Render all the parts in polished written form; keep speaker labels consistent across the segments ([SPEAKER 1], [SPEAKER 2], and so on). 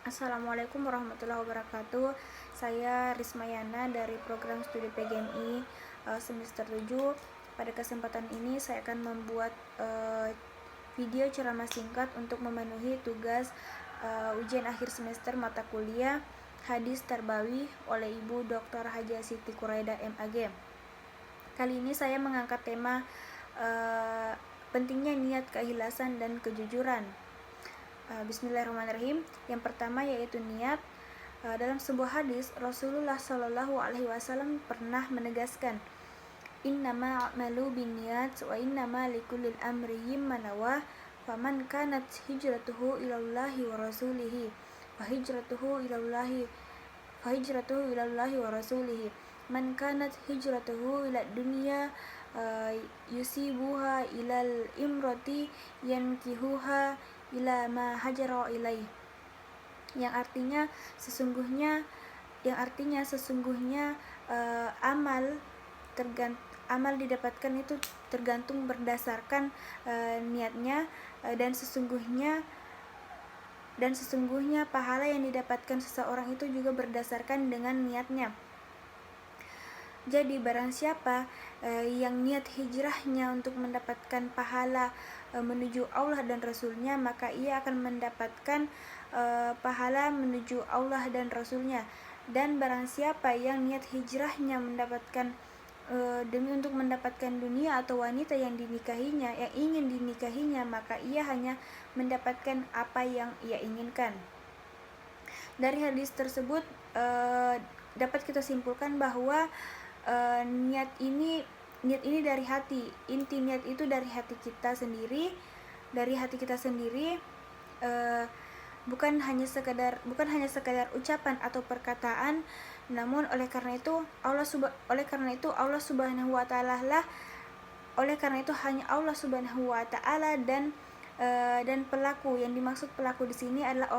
[SPEAKER 1] Assalamualaikum warahmatullahi wabarakatuh. Saya Rismayana dari program studi PGMI semester 7. Pada kesempatan ini saya akan membuat video ceramah singkat untuk memenuhi tugas ujian akhir semester mata kuliah Hadis Tarbawi oleh Ibu Dr. Haja Siti Quraida MAG. Kali ini saya mengangkat tema pentingnya niat, keikhlasan, dan kejujuran. Bismillahirrahmanirrahim. Yang pertama yaitu niat. Dalam sebuah hadis, Rasulullah Shallallahu Alaihi Wasallam pernah menegaskan, Innama a'malu binniyat wa innama likullil amri ma nawah, faman kanat hijratuhu ilallahi wa rasulihi fa hijratuhu ilallahi wa rasulihi. Man kanat hijratuhu ila dunya yusibuha ilal imrati yankihuha ila ma hajara ilaih, yang artinya sesungguhnya amal didapatkan itu tergantung berdasarkan niatnya, dan sesungguhnya pahala yang didapatkan seseorang itu juga berdasarkan dengan niatnya. Jadi barang siapa yang niat hijrahnya untuk mendapatkan pahala menuju Allah dan Rasulnya, maka ia akan mendapatkan pahala menuju Allah dan Rasulnya. Dan barang siapa yang niat hijrahnya mendapatkan demi untuk mendapatkan dunia atau wanita yang ingin dinikahinya, maka ia hanya mendapatkan apa yang ia inginkan. Dari hadis tersebut dapat kita simpulkan bahwa niat ini dari hati. Inti niat itu dari hati kita sendiri, bukan hanya sekadar ucapan atau perkataan. Namun oleh karena itu Allah Subhanahu wa taala hanya Allah Subhanahu wa taala dan pelaku. Yang dimaksud pelaku di sini adalah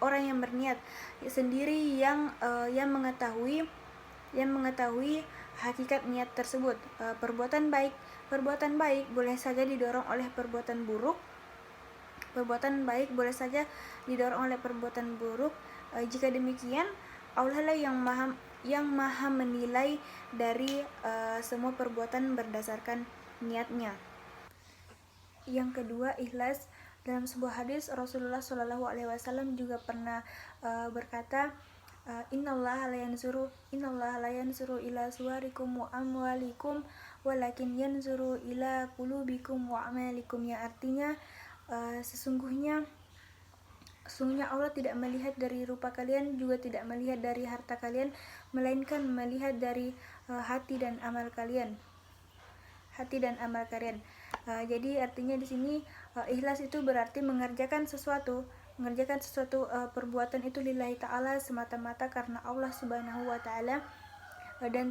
[SPEAKER 1] orang yang berniat sendiri, yang mengetahui hakikat niat tersebut. Perbuatan baik boleh saja didorong oleh perbuatan buruk. Jika demikian, Allah lah yang maha menilai dari semua perbuatan berdasarkan niatnya. Yang kedua, ikhlas. Dalam sebuah hadis, Rasulullah Shallallahu Alaihi Wasallam juga pernah berkata, Innallaha la yanzuru ila suwarikum wa amwalikum walakin yanzuru ila qulubikum wa amalikum, yang artinya sesungguhnya Allah tidak melihat dari rupa kalian, juga tidak melihat dari harta kalian, melainkan melihat dari hati dan amal kalian. Jadi artinya di sini ikhlas itu berarti mengerjakan sesuatu perbuatan itu lillahi ta'ala, semata-mata karena Allah Subhanahu wa taala, dan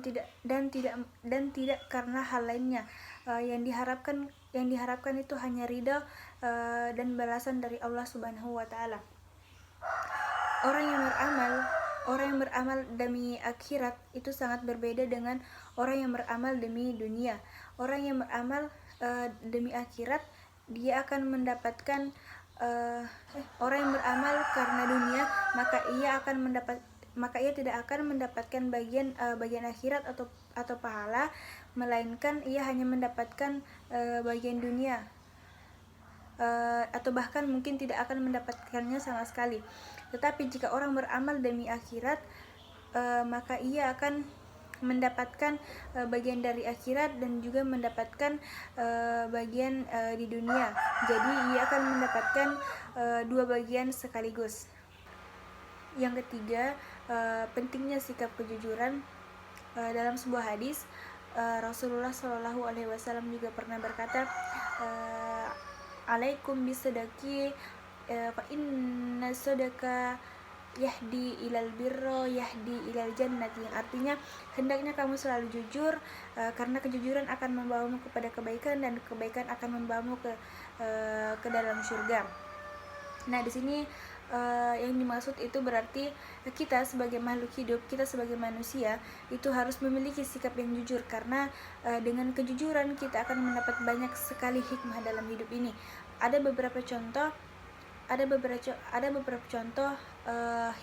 [SPEAKER 1] tidak karena hal lainnya. Yang diharapkan itu hanya ridha dan balasan dari Allah Subhanahu wa taala. Orang yang beramal demi akhirat itu sangat berbeda dengan orang yang beramal demi dunia. Orang yang beramal demi akhirat, dia akan mendapatkan orang yang beramal karena dunia, maka ia tidak akan mendapatkan bagian akhirat atau pahala, melainkan ia hanya mendapatkan bagian dunia, atau bahkan mungkin tidak akan mendapatkannya sama sekali. Tetapi jika orang beramal demi akhirat, maka ia akan mendapatkan bagian dari akhirat dan juga mendapatkan bagian di dunia. Jadi ia akan mendapatkan dua bagian sekaligus. Yang ketiga, pentingnya sikap kejujuran. Dalam sebuah hadis, Rasulullah Shallallahu Alaihi Wasallam juga pernah berkata, alaikum bisadaqi fa inna sadaqa yahdi ilal birro yahdi ilal jannati, yang artinya hendaknya kamu selalu jujur, karena kejujuran akan membawamu kepada kebaikan dan kebaikan akan membawamu ke dalam surga. Nah, di sini yang dimaksud itu berarti kita sebagai makhluk hidup, kita sebagai manusia itu harus memiliki sikap yang jujur, karena dengan kejujuran kita akan mendapat banyak sekali hikmah dalam hidup ini. Ada beberapa contoh ada beberapa contoh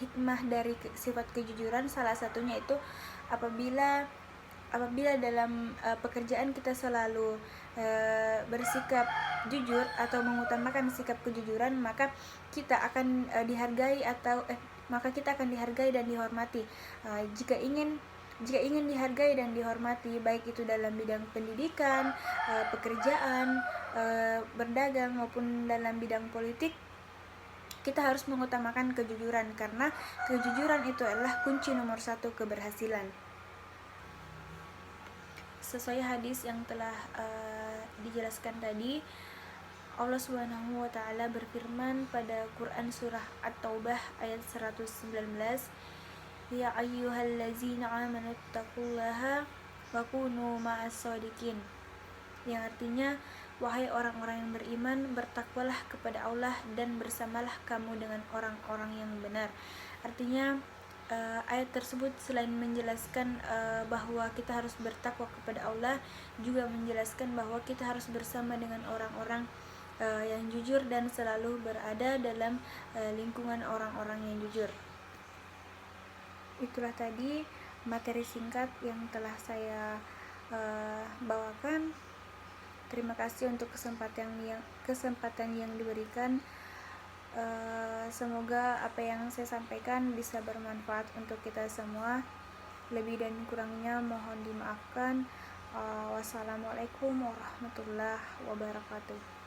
[SPEAKER 1] hikmah dari sifat kejujuran. Salah satunya itu apabila dalam pekerjaan kita selalu bersikap jujur atau mengutamakan sikap kejujuran, maka kita akan dihargai dan dihormati. Jika ingin dihargai dan dihormati, baik itu dalam bidang pendidikan, pekerjaan, berdagang, maupun dalam bidang politik, kita harus mengutamakan kejujuran, karena kejujuran itu adalah kunci nomor 1 keberhasilan. Sesuai hadis yang telah dijelaskan tadi, Allah Subhanahu wa taala berfirman pada Quran surah At-Taubah ayat 119, "Ya ayyuhallazina amanu taqullaha wa kunu ma'as shadiqin." Yang artinya, wahai orang-orang yang beriman, bertakwalah kepada Allah dan bersamalah kamu dengan orang-orang yang benar. Artinya, ayat tersebut selain menjelaskan bahwa kita harus bertakwa kepada Allah, juga menjelaskan bahwa kita harus bersama dengan orang-orang yang jujur dan selalu berada dalam lingkungan orang-orang yang jujur. Itulah tadi materi singkat yang telah saya bawakan. Terima kasih untuk kesempatan yang diberikan. Semoga apa yang saya sampaikan bisa bermanfaat untuk kita semua. Lebih dan kurangnya mohon dimaafkan. Wassalamualaikum warahmatullahi wabarakatuh.